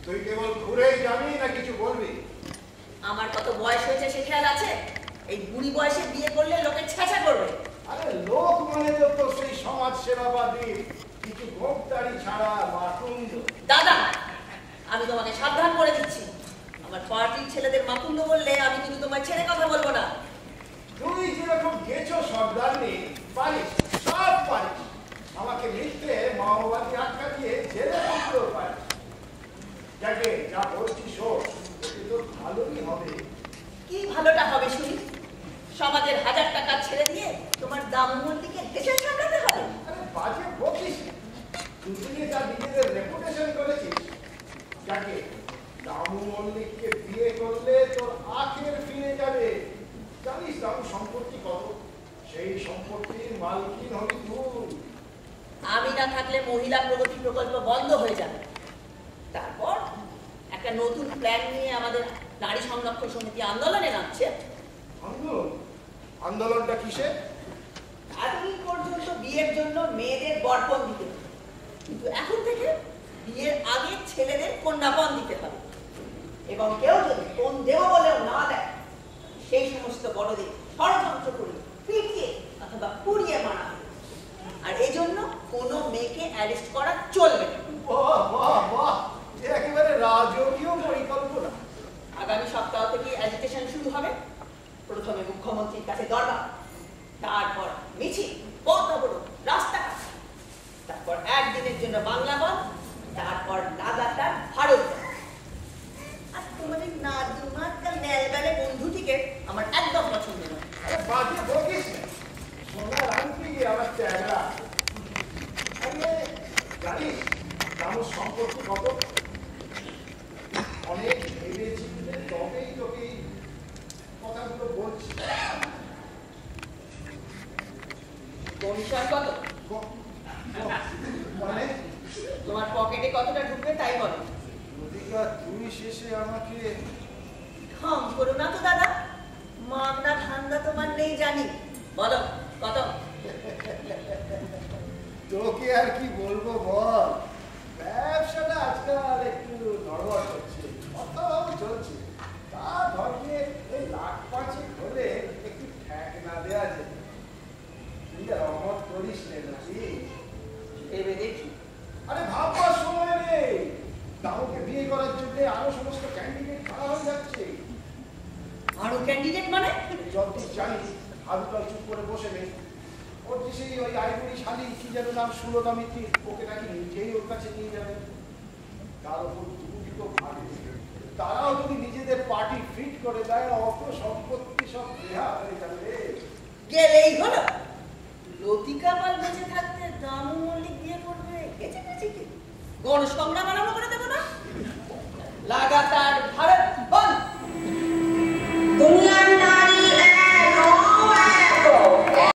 তুই কেবল ঘুরেই যাবি না কিছু বলবি? আমার কত বয়স হয়েছে সে খেয়াল আছে? এই বুড়ি বয়সে বিয়ে করলে লোকে ছেঁচা করবে। আরে লোক মানে তো সেই সমাজ সেবাবাদী কিছু গোপদারি ছাড়া মাতুন্দ। দাদা, আমি তোমাকে সাবধান করে দিচ্ছি, আমার পার্টির ছেলেদের মাতুন্দ বললে আমি কিন্তু তোমায় ছেড়ে কথা বলবো না। তুই যেরকম গেছো সর্দার নেই, পারিস, সব পারিস। আমাকে মিথ্যে মাওবাদী আখ্যা দিয়ে জেলে রাখতেও পারিস। যাকে যা বলছিস শোন, এতে তো ভালোই হবে। কি ভালোটা হবে শুনি? সমাজের 1000 টাকা ছেড়ে দিয়ে তোমার দামমন্দিকে দেশে সামলাতে হবে? আরে বাজে বকিস না। দুদিনে যা নিজেদের রেপুটেশন করেছিস, যাকে দামু মল্লিককে বিয়ে করলে তোর আখের ফিরে যাবে। জানিস দামু সম্পত্তি কত? সেই সম্পত্তির মালকিন হবি তুই। আমি না থাকলে মহিলা প্রগতি প্রকল্প বন্ধ হয়ে যাবে। তারপর একটা নতুন প্ল্যান নিয়ে আমাদের নারী সংরক্ষণ সমিতি আন্দোলনে নামছে। আন্দোলন? আন্দোলনটা কিসে? এতদিন পর্যন্ত বিয়ের জন্য মেয়েদের বরপণ দিতে হতো, কিন্তু এখন থেকে বিয়ের আগে ছেলেদের কন্যাপণ দিতে হবে। এবং কেউ যদি কোন দেব বলেও না দেয়, সেই সমস্ত বড়দের ষড়যন্ত্র করে পিটিয়ে অথবা পুড়িয়ে মারা হবে। আর এই জন্য কোনো মেয়েকে অ্যারেস্ট করা চলবে না। বাহ বাহ বাহ, একেবারে রাজকীয় পরিকল্পনা। আগামী সপ্তাহ থেকে অ্যাজিটেশন শুরু হবে। প্রথমে মুখ্যমন্ত্রীর কাছে দরবার, তারপর মিছিল, পথঅবরোধ, রাস্তাঘাট, তারপর একদিনের জন্য বাংলা বন্ধ, তারপর লাগাতার ভারত বন্ধ। আর তোমাদের নাদুমাক্কা নেলবেলে বন্ধুটিকে আমার একদম পছন্দ নয়। আরে বাজে বকিস না। সোনার আংটি আমার ট্যাগরা। আরে জানিস দামুর সম্পত্তি কত? অনেক ভেবেছি, তবেই তোকে এই কথাগুলো বলছি। কমিশন কত? মানে তোমার পকেটে কতটা ঢুকবে তাই বলো। নদীকা তুই শেষে আমাকে ঢং করো না তো দাদা, মামলা ধান্দা তোমার নেই জানি। বলো কত? তোকে আর কি বলবো বল, ব্যবসাটা আজকাল একটু নড়বড় হচ্ছে, কথাও চলছে। তা ধরলে এই লাখ পাঁচেক হলে একটু ঠ্যাক না দেওয়া যেত। তুই আর অমত করিস নাকি? ভেবে দেখি। আরে ভাববার সময় নেই। দামুকে বিয়ে করার জন্য আরো সমস্ত ক্যান্ডিডেট খাড়া হয়ে যাচ্ছে। আরো ক্যান্ডিডেট মানে? যতদূর জানি হাবিকাল চুপ করে বসে নেই। ওর যে সেই ওই আইবুড়ি শালি কি যেন নাম, সুলতা মিত্রি, ওকে নাকি নিজেই ওর কাছে নিয়ে যাবে। তার উপর দুটো ভাবি, তারাও যদি নিজেদের পার্টি ফিট করে দেয়, অত সম্পত্তি সব দেহা হয়ে যাবে। গেলেই হলো। লতিকা পাল বেঁচে থাকতে দামু মল্লিক বিয়ে করবে, গেছে কি গণসংগ্রাম আরম্ভ করে দেবো না? লাগাতার ভারত